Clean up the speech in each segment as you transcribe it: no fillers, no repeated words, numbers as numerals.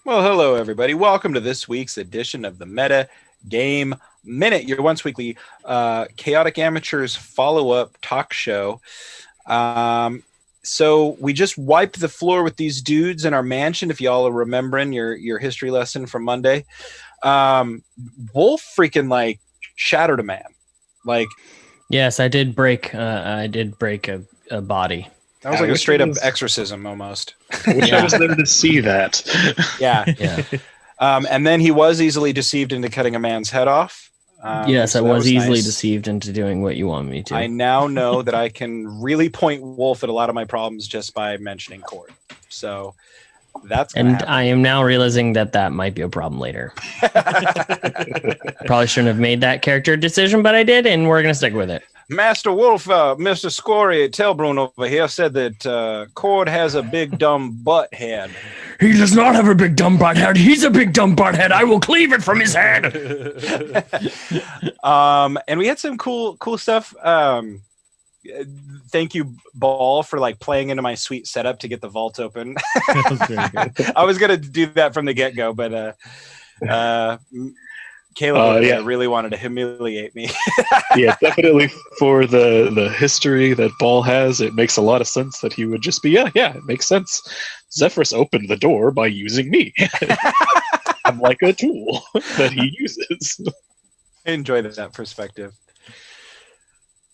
Well, hello, everybody. Welcome to this week's edition of the Meta Game Minute, your once weekly Chaotic Amateurs follow-up talk show. So we just wiped the floor with these dudes in our mansion, if y'all are remembering your history lesson from Monday. Wolf freaking, shattered a man. Yes, I did break a body. That was like a straight-up exorcism, almost. I wish I was there to see that. Yeah. And then he was easily deceived into cutting a man's head off. Yes, I was easily deceived into doing what you want me to. I now know that I can really point Wolf at a lot of my problems just by mentioning Cord. So that's and happen. I am now realizing that might be a problem later. Probably shouldn't have made that character decision, but I did, and we're going to stick with it. Master Wolf, Mr. Scory Telbrun over here said that Cord has a big dumb butt head. He does not have a big dumb butt head. He's a big dumb butt head. I will cleave it from his head. And we had some cool stuff. Thank you, Ball, for playing into my sweet setup to get the vault open. I was gonna do that from the get-go, but Caleb really wanted to humiliate me. Yeah, definitely for the history that Ball has, it makes a lot of sense that he would just be, it makes sense. Zephyrus opened the door by using me. I'm like a tool that he uses. I enjoy that perspective.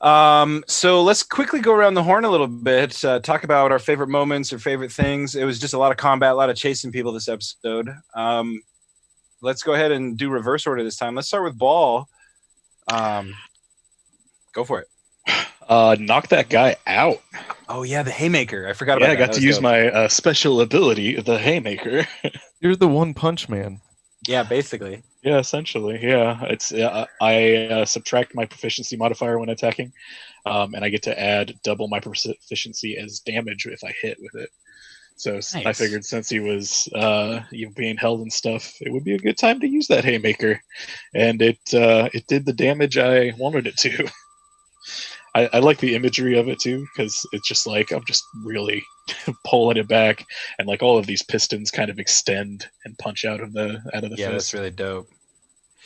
So let's quickly go around the horn a little bit, talk about our favorite moments or favorite things. It was just a lot of combat, a lot of chasing people this episode. Let's go ahead and do reverse order this time. Let's start with Ball. Go for it. Knock that guy out. Oh, yeah, the Haymaker. I forgot about that. Yeah, I got to use my special ability, the Haymaker. You're the one punch man. Yeah, basically. Yeah, essentially. Yeah, it's I subtract my proficiency modifier when attacking, and I get to add double my proficiency as damage if I hit with it. So nice. I figured since he was being held and stuff, it would be a good time to use that Haymaker, and it did the damage I wanted it to. I like the imagery of it too, because it's just I'm just really pulling it back, and all of these pistons kind of extend and punch out of the fist. Yeah, that's really dope.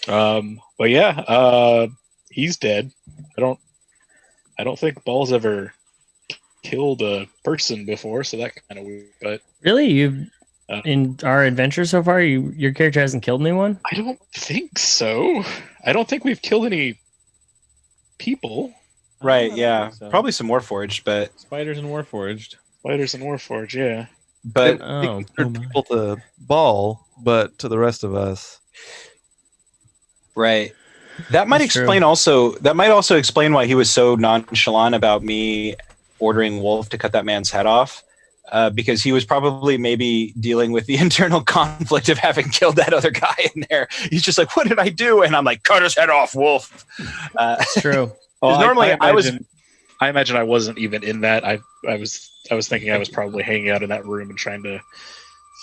But yeah, he's dead. I don't think Ball's ever killed a person before, so that kind of weird. But really, you in our adventure so far, your character hasn't killed anyone? I don't think so. I don't think we've killed any people. Right, yeah. So. Probably some Warforged, but... Spiders and Warforged, yeah. But... people to Ball, but to the rest of us. Right. That might explain also... That might also explain why he was so nonchalant about me ordering Wolf to cut that man's head off. Because he was probably maybe dealing with the internal conflict of having killed that other guy in there. He's just like, what did I do? And I'm like, cut his head off, Wolf. It's true. Well, normally I imagine I wasn't even in that. I was thinking I was probably hanging out in that room and trying to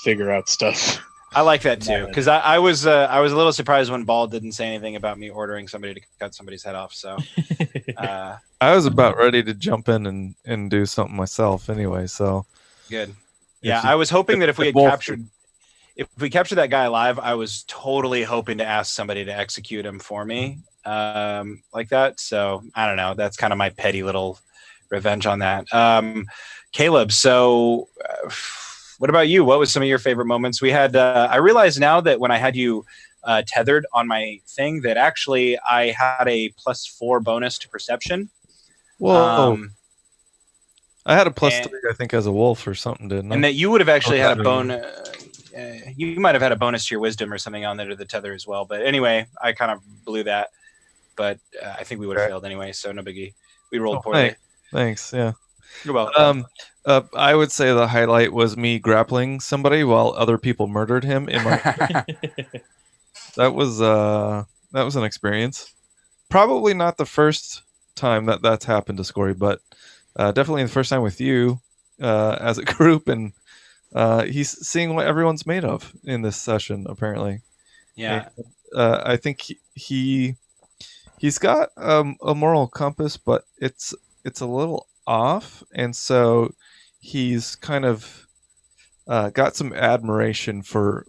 figure out stuff. I like that too, because I was a little surprised when Ball didn't say anything about me ordering somebody to cut somebody's head off. So I was about ready to jump in and do something myself anyway. So good. Yeah, I was hoping that if we captured that guy alive, I was totally hoping to ask somebody to execute him for me. Like that. So I don't know. That's kind of my petty little revenge on that. Caleb, so what about you? What was some of your favorite moments? We had, I realize now that when I had you tethered on my thing that actually I had a +4 bonus to perception. Whoa. I had a +3, I think, as a wolf or something, didn't I? And that you would have actually had a bonus. You might have had a bonus to your wisdom or something on there to the tether as well. But anyway, I kind of blew that. But I think we would have failed anyway, so no biggie. We rolled poorly. Thanks, yeah. You're welcome. I would say the highlight was me grappling somebody while other people murdered him. That was an experience. Probably not the first time that's happened to Scory, but definitely the first time with you as a group, and he's seeing what everyone's made of in this session, apparently. Yeah. And, I think he's got a moral compass, but it's a little off, and so he's kind of got some admiration for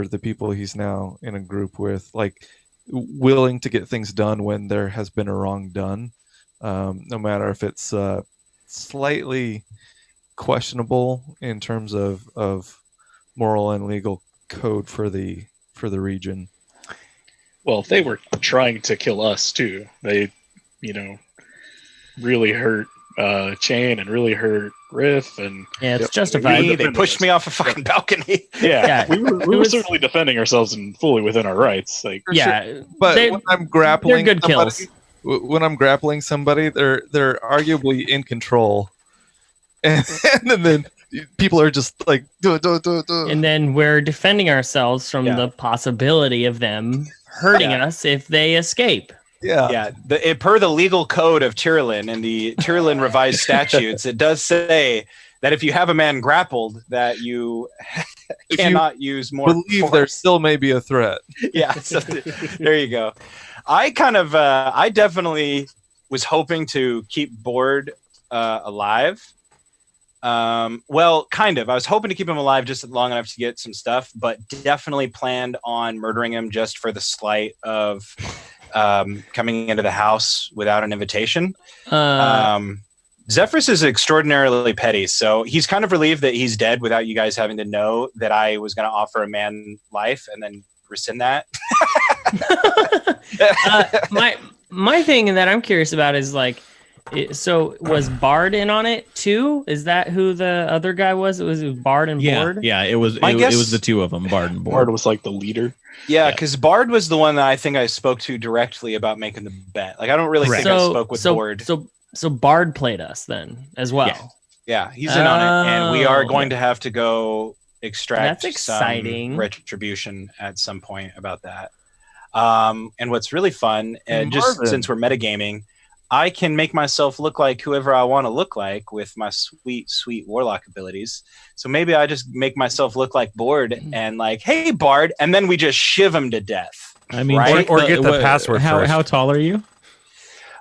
the people he's now in a group with, like willing to get things done when there has been a wrong done, no matter if it's slightly questionable in terms of moral and legal code for the region. Well, they were trying to kill us too. They, really hurt Chain and really hurt Riff, and it's justified. They pushed me off a fucking balcony. Yeah, we were certainly defending ourselves and fully within our rights. Like, sure. But when I'm grappling, they're good kills. When I'm grappling somebody, they're arguably in control, and then people are just like, and then we're defending ourselves from the possibility of them hurting us if they escape. Yeah. Per the legal code of Tyrlin and the Tyrlin revised statutes, it does say that if you have a man grappled, that you cannot use more. Believe force. There still may be a threat. Yeah. So there you go. I definitely was hoping to keep Board alive. Well, kind of. I was hoping to keep him alive just long enough to get some stuff, but definitely planned on murdering him just for the slight of coming into the house without an invitation. Zephyrus is extraordinarily petty, so he's kind of relieved that he's dead without you guys having to know that I was going to offer a man life and then rescind that. My thing that I'm curious about is like, so was Bard in on it too? Is that who the other guy was? It was Bard and Board? Yeah, it was the two of them, Bard and Board. Bard was like the leader. Yeah, because Bard was the one that I think I spoke to directly about making the bet. Like, I don't really think I spoke with Board. So Bard played us then as well. Yeah, he's in on it, and we are going to have to go extract some retribution at some point about that. And what's really fun, and just since we're metagaming, I can make myself look like whoever I want to look like with my sweet, sweet warlock abilities. So maybe I just make myself look like Board and like, hey, Bard, and then we just shiv him to death. I mean, right? or get the password first. How tall are you?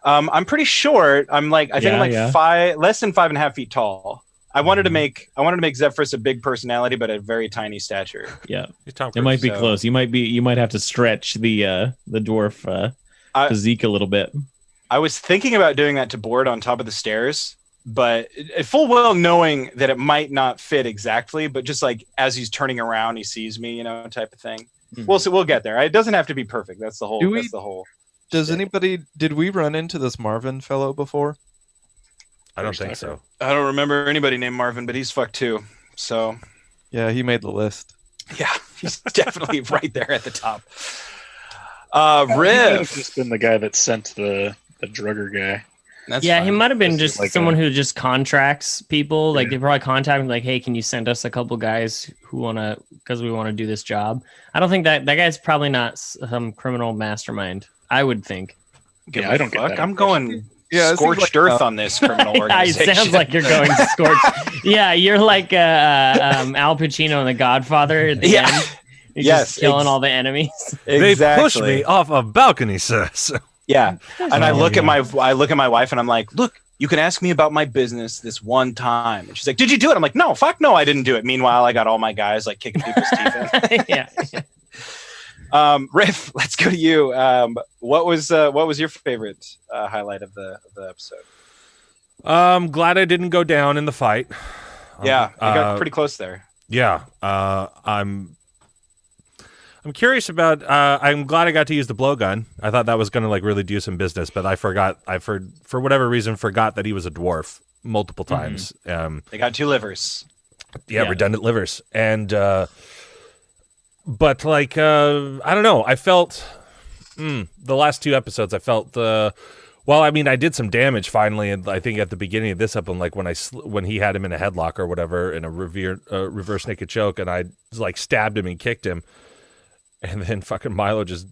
I'm pretty short. I'm like, I think I'm like less than 5.5 feet tall. I wanted to make Zephyrus a big personality, but a very tiny stature. Yeah, it might be close. You might have to stretch the dwarf physique a little bit. I was thinking about doing that to Board on top of the stairs, but full well knowing that it might not fit exactly, but just like as he's turning around, he sees me, type of thing. Mm-hmm. We'll get there. It doesn't have to be perfect. That's the whole. Did we run into this Marvin fellow before? I don't think so. I don't remember anybody named Marvin, but he's fucked too. So yeah, he made the list. Yeah, he's definitely right there at the top. Riff just been the guy that sent the drugger guy. That's fine. He might have been just like someone who just contracts people. Like they probably contact him, like, "Hey, can you send us a couple guys because we want to do this job?" I don't think that guy's probably not some criminal mastermind. I would think. I don't get that. I'm going scorched earth on this criminal organization. It sounds like you're going scorched. Yeah, you're like Al Pacino in The Godfather at the end. You're just killing all the enemies. They pushed me off a balcony, sir. So. Yeah, and I look at my wife and I'm like, look, you can ask me about my business this one time. And she's like, did you do it? I'm like, no, fuck no, I didn't do it. Meanwhile, I got all my guys like kicking people's teeth in. Yeah. Riff, let's go to you. What was your favorite highlight of the episode? I'm glad I didn't go down in the fight. Yeah, I got pretty close there. Yeah, I'm curious about. I'm glad I got to use the blowgun. I thought that was going to like really do some business, but I forgot. For whatever reason forgot that he was a dwarf multiple times. They got 2 livers. Yeah, redundant livers, and but like I don't know. I felt the last 2 episodes. I felt well. I mean, I did some damage finally, and I think at the beginning of this episode, like when he had him in a headlock or whatever in a reverse naked choke, and I like stabbed him and kicked him. And then fucking Milo just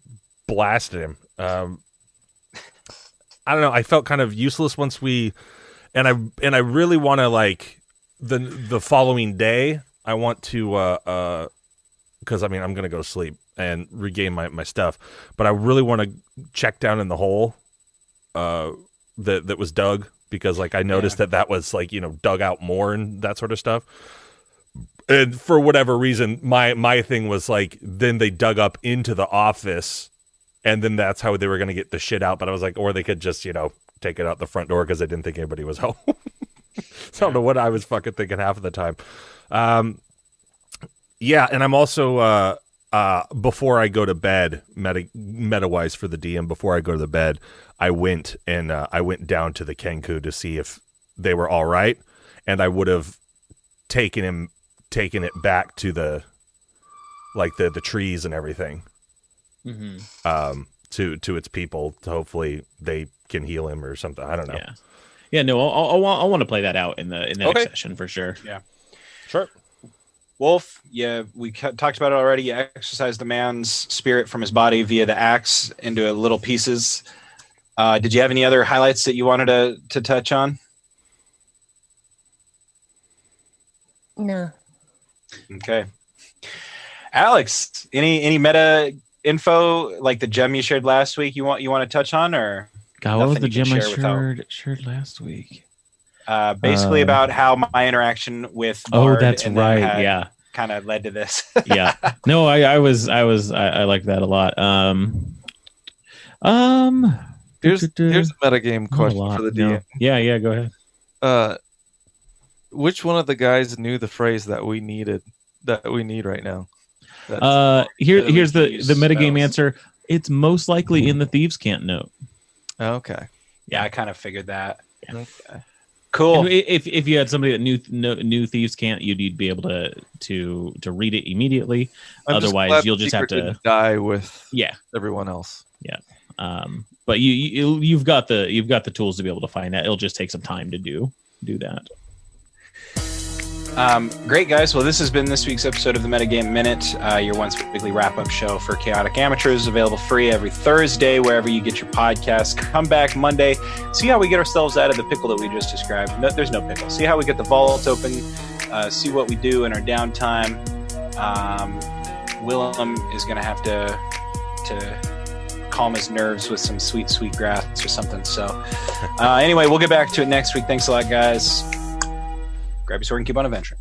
blasted him. I don't know. I felt kind of useless once and I really want to like the following day. I want to because I mean I'm gonna go to sleep and regain my stuff, but I really want to check down in the hole that was dug because like I noticed that was like dug out more and that sort of stuff. And for whatever reason, my thing was like, then they dug up into the office, and then that's how they were going to get the shit out. But I was like, or they could just, take it out the front door because I didn't think anybody was home. So I don't know what I was fucking thinking half of the time. Yeah, and I'm also, before I go to bed, meta-wise for the DM, before I go to the bed, I went down to the Kenku to see if they were all right, and I would have taken it back to the trees and everything, to its people. To hopefully they can heal him or something. I don't know. Yeah. No, I want to play that out in the next session for sure. Yeah, sure. Wolf, we talked about it already. You exercised the man's spirit from his body via the axe into little pieces. Did you have any other highlights that you wanted to touch on? No. Okay. Alex, any meta info like the gem you shared last week you want to touch on, or God, what was the gem I shared last week? Basically about how my interaction with Bard that's right. Yeah. Kind of led to this. Yeah. No, I liked that a lot. Here's a metagame question for the DM. Yeah, go ahead. Which one of the guys knew the phrase that we need right now? Here's the metagame answer. It's most likely in the Thieves' Cant note. Okay. Yeah, I kind of figured that. Yeah. Okay. Cool. And if you had somebody that knew Thieves' Cant, you'd be able to read it immediately. Otherwise, you'll just have to die with everyone else. Yeah. But you've got the tools to be able to find that. It'll just take some time to do that. Great, guys. Well, this has been this week's episode of the Metagame Minute, your once weekly wrap-up show for Chaotic Amateurs, available free every Thursday wherever you get your podcasts. Come back Monday, see how we get ourselves out of the pickle that we just described. No, there's no pickle. See how we get the vault open, see what we do in our downtime. Willem is going to have to calm his nerves with some sweet grass or something. So anyway, we'll get back to it next week. Thanks a lot, guys. Grab your sword and keep on adventuring.